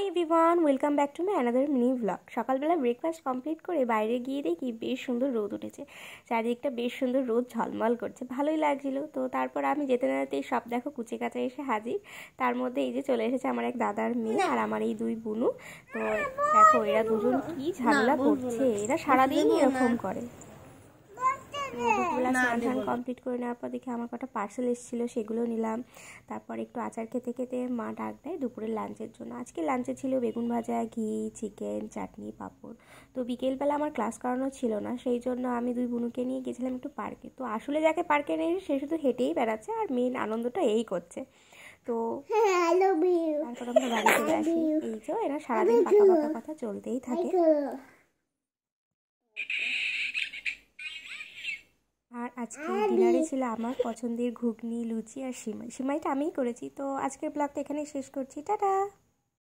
Everyone, welcome back to my another mini blog. সকালবেলা breakfast complete করে বাইরে গিয়ে দেখি বেশ সুন্দর রোদ উঠেছে। চারিদিকটা বেশ সুন্দর রোদ ঝলমল করছে, ভালোই লাগছিল। তো তারপর আমি যেতে না যেতেই সব দেখো কুচে কাচা এসে হাজির। তার মধ্যে এই যে চলে এসেছে আমার এক দাদার মেয়ে আর আমার এই দুই বুনু। তো দেখো এরা দুজন কি ঝামেলা করছে, এরা সারাদিন এরকম করে। দুপুরবেলা স্নান টান কমপ্লিট করে নেওয়ার পর দেখি আমার কটা পার্সেল এসেছিলো, সেগুলো নিলাম। তারপর একটু আচার খেতে খেতে মা ডাক দেয় দুপুরের লাঞ্চের জন্য। আজকে লাঞ্চে ছিল বেগুন ভাজা, ঘি, চিকেন, চাটনি, পাঁপড়। তো বিকেলবেলা আমার ক্লাস করানো ছিল না, সেই জন্য আমি দুই বোনকে নিয়ে গেছিলাম একটু পার্কে। তো আসলে যাকে পার্কে নিয়ে সে শুধু হেঁটেই বেড়াচ্ছে আর মেন আনন্দটা এই করছে। তো তারপর আমরা বাড়ি চলে আসি। এই তো এরা সারাদিন পাকা পাকা কথা চলতেই থাকে। আর আজকে ডিনারে ছিল আমার পছন্দের ঘুগনি, লুচি আর সিমাইটা আমিই করেছি। তো আজকের ব্লগটা এখানেই শেষ করছি, টাটা।